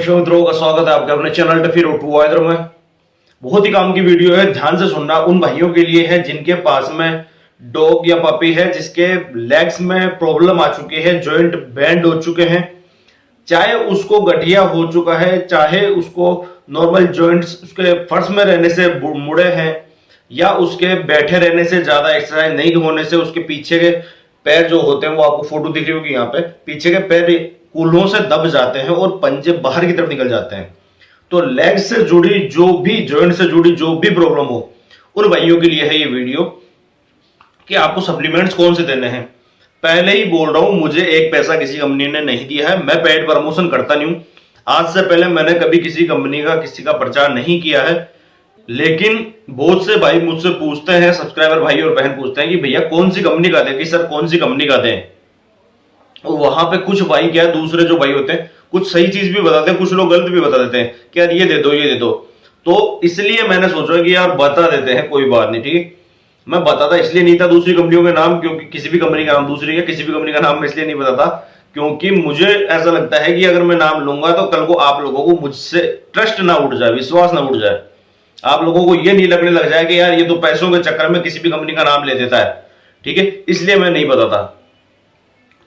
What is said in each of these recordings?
नमस्कार मित्रों का स्वागत है आपके अपने चैनल टफी रोड टू वाइदर में। बहुत ही काम की वीडियो है, ध्यान से सुनना। उन भाइयों के लिए है जिनके पास में डॉग या पपी है, जिसके लेग्स में प्रॉब्लम आ चुकी है, जॉइंट बैंड हो चुके हैं, चाहे उसको गठिया हो चुका है, चाहे उसको नॉर्मल जॉइंट्स उसके फर्श में रहने से मुड़े हैं, या उसके बैठे रहने से, ज्यादा एक्सरसाइज नहीं होने से उसके पीछे के पैर जो होते हैं, वो आपको फोटो दिख रही होगी यहाँ पे, पीछे के पैर कूल्हों से दब जाते हैं और पंजे बाहर की तरफ निकल जाते हैं। तो लेग से जुड़ी जो भी, जॉइंट से जुड़ी जो भी प्रॉब्लम हो, उन भाइयों के लिए है ये वीडियो कि आपको सप्लीमेंट्स कौन से देने हैं। पहले ही बोल रहा हूं, मुझे एक पैसा किसी कंपनी ने नहीं दिया है, मैं पेड प्रमोशन करता नहीं हूं। आज से पहले मैंने कभी किसी कंपनी का, किसी का प्रचार नहीं किया है। लेकिन बहुत से भाई मुझसे पूछते हैं, सब्सक्राइबर भाई और बहन पूछते हैं कि भैया कौन सी कंपनी का दें, कि सर कौन सी कंपनी का दें। और वहां पे कुछ भाई, क्या दूसरे जो भाई होते हैं, कुछ सही चीज भी बताते हैं, कुछ लोग गलत भी बता देते हैं कि यार ये दे दो, ये दे दो। तो इसलिए मैंने सोचा कि यार बता देते हैं, कोई बात नहीं, ठीक है। मैं बताता इसलिए नहीं था दूसरी कंपनियों के नाम, क्योंकि किसी भी कंपनी का नाम, दूसरी या किसी भी कंपनी का नाम मैं इसलिए नहीं बताता क्योंकि मुझे ऐसा लगता है कि अगर मैं नाम लूंगा तो कल को आप लोगों को मुझसे ट्रस्ट ना उठ जाए, विश्वास ना उठ जाए। आप लोगों को ये नहीं लगने लग जाए कि यार ये तो पैसों के चक्कर में किसी भी कंपनी का नाम ले देता है, ठीक है। इसलिए मैं नहीं बताता।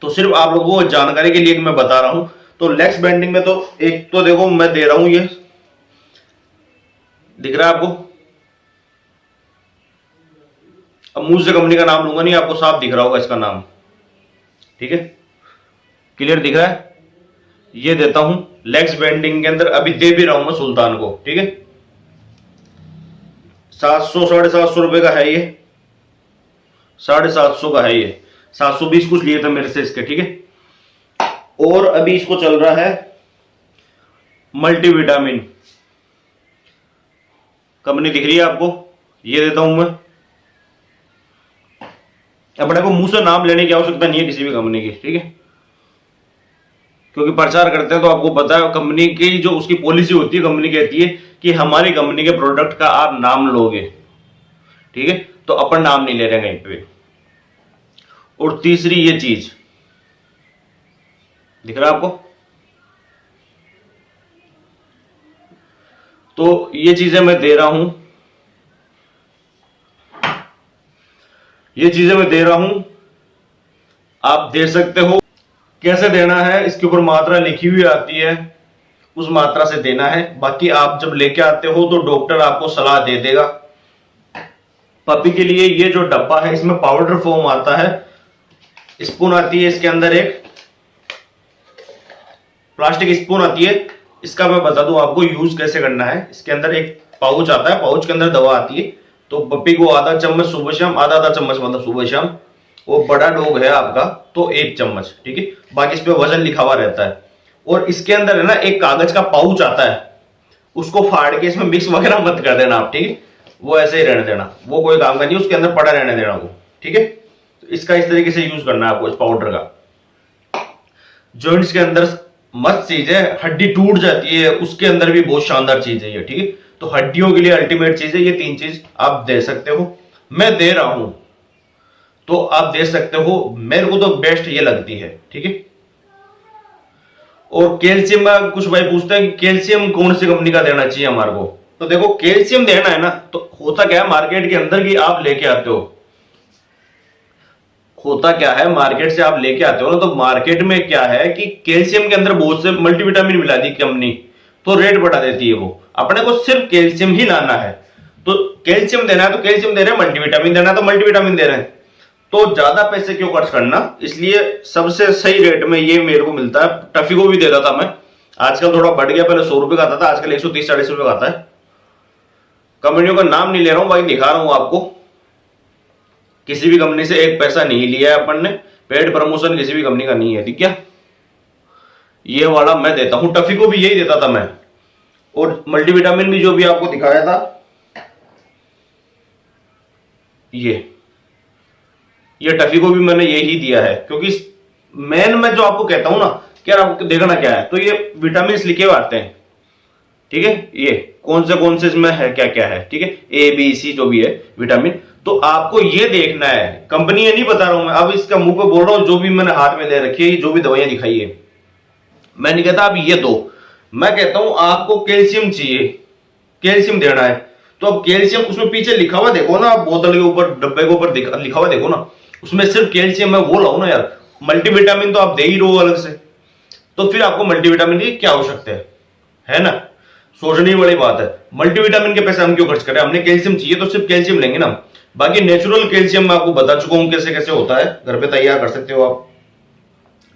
तो सिर्फ आप लोगों को जानकारी के लिए मैं बता रहा हूं। तो लेग्स बेंडिंग में तो एक तो देखो मैं दे रहा हूं, ये दिख रहा है आपको। अब मुझ से कंपनी का नाम लूंगा नहीं, आपको साफ दिख रहा होगा इसका नाम, ठीक है, क्लियर दिख रहा है। ये देता हूं लेग्स बेंडिंग के अंदर, अभी दे भी रहा हूं मैं सुल्तान को, ठीक है। 700 750 रुपए का है ये, 750 का है ये, 720 कुछ लिए थे मेरे से इसके, ठीक है। और अभी इसको चल रहा है मल्टीविटामिन, कंपनी दिख रही है आपको, ये देता हूं मैं। अपने को मुंह से नाम लेने की आवश्यकता नहीं है किसी भी कंपनी की, ठीक है, क्योंकि प्रचार करते हैं तो आपको पता है कंपनी की जो उसकी पॉलिसी होती है, कंपनी कहती है कि हमारी कंपनी के प्रोडक्ट का आप नाम लोगे, ठीक है। तो अपन नाम नहीं ले रहे कहीं पे। और तीसरी ये चीज दिख रहा है आपको, तो ये चीजें मैं दे रहा हूं, ये चीजें मैं दे रहा हूं, आप दे सकते हो। कैसे देना है इसके ऊपर मात्रा लिखी हुई आती है, उस मात्रा से देना है। बाकी आप जब लेके आते हो तो डॉक्टर आपको सलाह दे देगा। पपी के लिए ये जो डब्बा है, इसमें पाउडर फॉर्म आता है, स्पून आती है इसके अंदर, एक प्लास्टिक स्पून आती है। इसका मैं बता दूं आपको यूज कैसे करना है। इसके अंदर एक पाउच आता है, पाउच के अंदर दवा आती है। तो पपी को आधा चम्मच सुबह शाम, आधा आधा चम्मच मतलब सुबह शाम। वो बड़ा डॉग है आपका तो 1 चम्मच, ठीक है। बाकी इस पे वजन लिखा हुआ रहता है। और इसके अंदर है ना एक कागज का पाउच आता है, उसको फाड़ के इसमें मिक्स वगैरह मत कर देना आप, ठीक है। वो ऐसे ही रहने देना, वो कोई काम का नहीं, उसके अंदर पड़ा रहने देना वो, ठीक है। तो इसका इस तरीके से यूज करना है आपको, इस पाउडर का। जॉइंट्स के अंदर मस्त चीज है, हड्डी टूट जाती है उसके अंदर भी बहुत शानदार चीज है ये, ठीक है। तो हड्डियों के लिए अल्टीमेट चीज है ये। 3 चीज आप दे सकते हो, मैं दे रहा हूं तो आप दे सकते हो। मेरे को तो बेस्ट ये लगती है, ठीक है। और कैल्शियम में कुछ भाई पूछते हैं कि कैल्शियम कौन सी कंपनी का देना चाहिए हमारे को। तो देखो कैल्शियम देना है ना, तो होता क्या है मार्केट के अंदर की आप लेके आते हो, होता क्या है मार्केट से आप लेके आते हो ना, तो मार्केट में क्या है कि कैल्शियम के अंदर बहुत से मल्टीविटामिन मिला दी कंपनी, तो रेट बढ़ा देती है वो। अपने को सिर्फ कैल्शियम ही लाना है, तो कैल्शियम देना है तो कैल्शियम दे रहे हैं, मल्टीविटामिन देना है तो मल्टीविटामिन दे रहे हैं। तो ज्यादा पैसे क्यों खर्च करना, इसलिए सबसे सही रेट में ये मेरे को मिलता है। टफी को भी देता था मैं, आजकल थोड़ा बढ़ गया, पहले 100 रुपए का आता था, आजकल 130-140 रुपए का आता है। कंपनियों का नाम नहीं ले रहा हूं, बाकी दिखा रहा हूं आपको। किसी भी कंपनी से एक पैसा नहीं लिया है अपन ने, पेड प्रमोशन किसी भी कंपनी का नहीं है, ठीक है। ये वाला मैं देता हूं, टफी को भी यही देता था मैं। और मल्टीविटामिन भी जो भी आपको दिखाया था, ये टफी को भी मैंने यही दिया है। क्योंकि मेन मैं जो आपको कहता हूं ना कि यार आपको देखना क्या है, तो ये विटामिन लिखे हुए आते हैं, ठीक है। ये कौन से इसमें है, क्या क्या है, ठीक है, A B C जो भी है विटामिन, तो आपको ये देखना है। कंपनी ये नहीं बता रहा हूं मैं, अब इसका मुंह पे बोल रहा हूं, जो भी मैंने हाथ में ले रखी है, जो भी दवाइयां दिखाई है, मैं नहीं कहता आप ये दो, मैं कहता हूं आपको कैल्शियम चाहिए, कैल्शियम देना है, तो अब कैल्शियम उसमें पीछे लिखा हुआ देखो ना, आप बोतल के ऊपर डब्बे के ऊपर लिखा हुआ देखो ना, उसमें सिर्फ कैल्शियम है, वो लाओ ना यार। मल्टीविटामिन तो आप दे ही रहो अलग से, तो फिर आपको मल्टीविटामिन की क्या आवश्यकता है ना। सोचने वाली बात है, मल्टीविटामिन के पैसे हम क्यों खर्च करें, हमने कैल्शियम चाहिए तो सिर्फ कैल्शियम लेंगे ना। बाकी नेचुरल कैल्शियम मैं आपको बता चुका हूं कैसे कैसे होता है, घर पे तैयार कर सकते हो आप।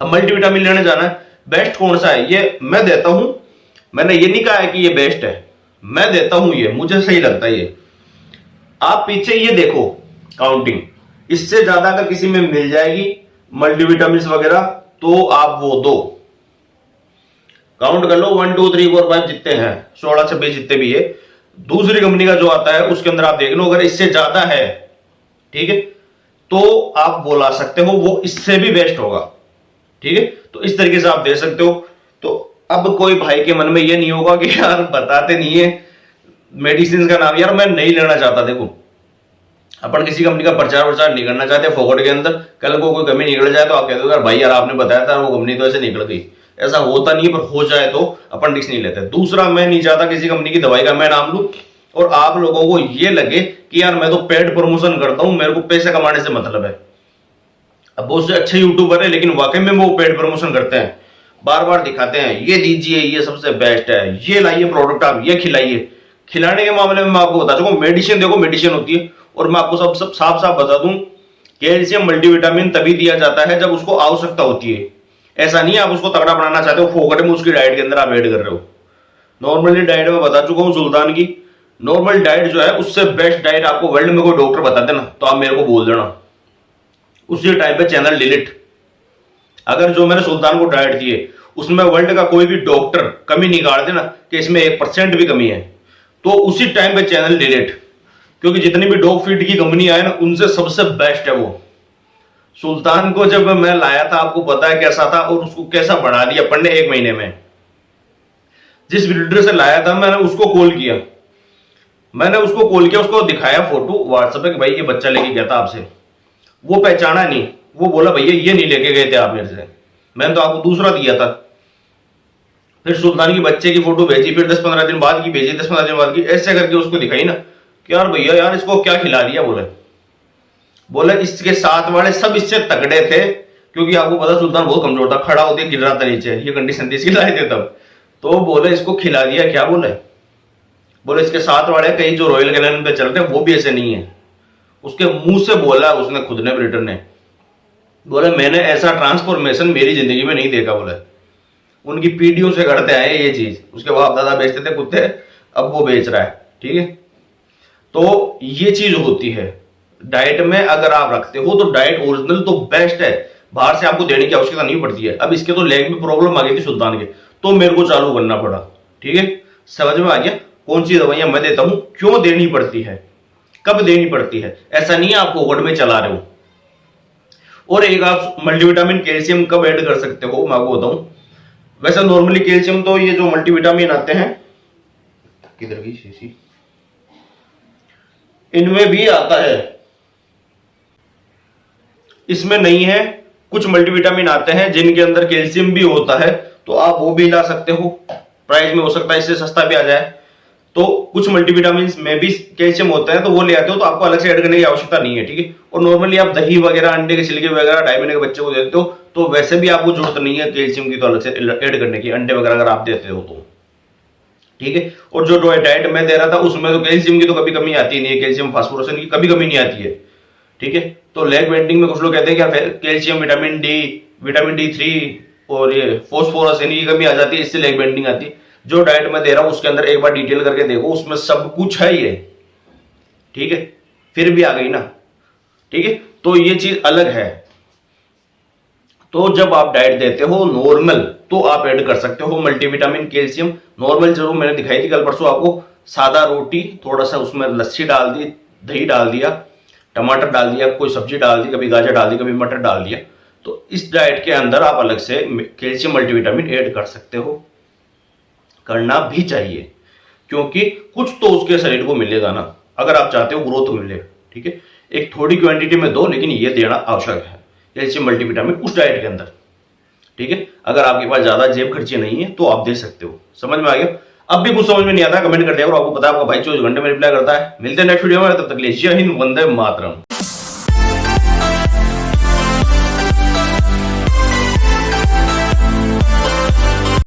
अब मल्टीविटामिन लेने जाना है, बेस्ट कौन सा है, ये मैं देता हूं। मैंने ये नहीं कहा है कि ये बेस्ट है, मैं देता हूं, ये मुझे सही लगता है ये। आप पीछे ये देखो काउंटिंग, इससे ज्यादा अगर किसी में मिल जाएगी मल्टीविटामिन वगैरह तो आप वो दो, काउंट कर लो 1 2 3 4 5 जितने हैं, 16 26 जितने भी है। दूसरी कंपनी का जो आता है उसके अंदर आप देख लो, अगर इससे ज्यादा है ठीक है तो आप बोला सकते हो वो इससे भी बेस्ट होगा, ठीक है। तो इस तरीके से आप दे सकते हो। तो अब कोई भाई के मन में ये नहीं होगा कि यार बताते नहीं है मेडिसिन का नाम, यार मैं नहीं लेना चाहता। देखो अपन किसी कंपनी का प्रचार प्रचार नहीं करना चाहते फोकट के अंदर, कल को कोई कमी निकल जाए तो आप कह दो यार भाई यार आपने बताया था वो कंपनी तो ऐसे निकल गई, ऐसा होता नहीं, पर हो जाए तो अपन रिस्क नहीं लेते। दूसरा, मैं नहीं चाहता किसी कंपनी की दवाई का मैं नाम लूं और आप लोगों को ये लगे कि यार मैं तो पेड प्रमोशन करता हूं, मेरे को पैसे कमाने से मतलब है। अब बहुत से अच्छे यूट्यूबर है लेकिन वाकई में वो पेड प्रमोशन करते हैं, बार बार दिखाते हैं ये दीजिए ये सबसे बेस्ट है, ये लाइए प्रोडक्ट आप ये खिलाइए। खिलाने के मामले में मैं आपको बता चुका हूं, मेडिसिन देखो मेडिसिन होती है, और मैं आपको सब सब साफ साफ बता दूं कैल्शियम मल्टीविटामिन तभी दिया जाता है जब उसको आवश्यकता होती है। ऐसा नहीं है आप उसको तगड़ा बनाना चाहते हो फोकट में उसकी डाइट के अंदर आप ऐड कर रहे हो। नॉर्मली डाइट में बता चुका हूं सुल्तान की, नॉर्मल डाइट जो है उससे बेस्ट डाइट आपको वर्ल्ड में कोई डॉक्टर बता देना तो आप मेरे को बोल देना, उसी टाइप पे चैनल डिलीट। अगर जो मैंने सुल्तान को डाइट दी है उसमें वर्ल्ड का कोई भी डॉक्टर कमी निकाल देना कि इसमें 1% भी कमी है तो उसी टाइम पे चैनल डिलीट, क्योंकि जितनी भी डॉग फीड की कंपनी आए ना उनसे सबसे बेस्ट है वो। सुल्तान को जब मैं लाया था आपको पता है कैसा था और उसको कैसा बढ़ा दिया अपन ने 1 महीने में। जिस ब्रीडर से लाया था मैंने उसको कॉल किया, उसको दिखाया फोटो व्हाट्सएप पे कि भाई ये बच्चा लेके गया था आपसे, वो पहचाना नहीं, वो बोला भैया ये नहीं लेके गए थे आप मेरे से, मैंने तो आपको दूसरा दिया था। फिर सुल्तान की बच्चे की फोटो भेजी, फिर 10-15 दिन बाद की भेजी, 10-15 दिन बाद की, ऐसे करके उसको दिखाई ना कि यार भैया यार इसको क्या खिला दिया। बोले इसके साथ वाले सब इससे तगड़े थे, क्योंकि आपको पता सुल्तान बहुत कमजोर था, खड़ा होते गिर रहा था नीचे, ये कंडीशन थी इसकी, लाए थे तब। तो बोले इसको खिला दिया क्या, बोले इसके साथ वाले कई जो रॉयल कैनिन पे चलते हैं वो भी ऐसे नहीं है। उसके मुंह से बोला उसने, खुद ने ब्रीडर ने, बोले मैंने ऐसा ट्रांसफॉर्मेशन मेरी जिंदगी में नहीं देखा। बोले उनकी पीढ़ियों से करते आए ये चीज, उसके बाप दादा बेचते थे कुत्ते, अब वो बेच रहा है, ठीक है। तो ये चीज होती है डाइट में, अगर आप रखते हो तो डाइट ओरिजिनल तो बेस्ट है, बाहर से आपको देने की आवश्यकता नहीं पड़ती है। अब इसके तो लेग में प्रॉब्लम आ गई थी सुल्तान के, तो मेरे को चालू करना पड़ा, ठीक है। समझ में आ गया कौन सी दवाइयां मैं देता हूं, क्यों देनी पड़ती है, कब देनी पड़ती है, ऐसा नहीं है आप फोकट में चला रहे हो। और एक आप मल्टीविटामिन कैल्शियम कब ऐड कर सकते हो मैं आपको बताऊं। वैसे नॉर्मली कैल्शियम तो ये जो मल्टीविटामिन आते हैं, किधर गई शीशी, इनमें भी आता है, इसमें नहीं है। कुछ मल्टीविटामिन आते हैं जिनके अंदर कैल्शियम भी होता है, तो आप वो भी ला सकते हो, प्राइस में हो सकता है इससे सस्ता भी आ जाए। तो कुछ मल्टीविटामिन में भी कैल्शियम होता है तो वो ले आते हो, तो आपको अलग से ऐड करने की आवश्यकता नहीं है, ठीक है। और नॉर्मली आप दही वगैरह, अंडे के छिलके वगैरह 2.5 महीने के बच्चे को देते हो तो वैसे भी आपको जरूरत नहीं है कैल्शियम की तो अलग से ऐड करने की, अंडे वगैरह अगर आप देते हो तो, ठीक है। और जो डाइट मैं दे रहा था उसमें तो कैल्शियम की तो कभी कमी आती नहीं है, कैल्शियम फास्फोरस की कभी कमी नहीं आती है, ठीक है। तो लेग बेंडिंग में कुछ लोग कहते हैं कि कैल्शियम, विटामिन D3 और ये फॉस्फोरस इनकी कमी आ जाती है, इससे लेग बेंडिंग आती है। जो डाइट मैं दे रहा हूं उसके अंदर एक बार डिटेल करके देखो, उसमें सब कुछ है ये, ठीक है। फिर भी आ गई ना, ठीक है। तो ये चीज अलग है। तो जब आप डाइट देते हो नॉर्मल तो आप ऐड कर सकते हो मल्टीविटामिन कैल्शियम। नॉर्मल जो मैंने दिखाई थी कल परसों आपको, सादा रोटी, थोड़ा सा उसमें लस्सी डाल दी, दही डाल दिया, टमाटर डाल दिया, कोई सब्जी डाल दी, कभी गाजर डाल दी, कभी मटर डाल दिया। तो इस डाइट के अंदर आप अलग से कैल्शियम मल्टीविटामिन ऐड कर सकते हो, करना भी चाहिए, क्योंकि कुछ तो उसके शरीर को मिलेगा ना, अगर आप चाहते हो ग्रोथ मिले, ठीक है। एक थोड़ी क्वांटिटी में दो, लेकिन ये देना आवश्यक है कैल्शियम मल्टीविटामिन उस डाइट के अंदर, ठीक है, अगर आपके पास ज्यादा जेब खर्चे नहीं है तो आप दे सकते हो। समझ में आ गया? अब भी कुछ समझ में नहीं आता कमेंट कर दिया, और आपको पता है आपका भाई 24 घंटे में रिप्लाई करता है। मिलते हैं नेक्स्ट वीडियो में, तब तक के लिए जय हिंद, वंदे मातरम।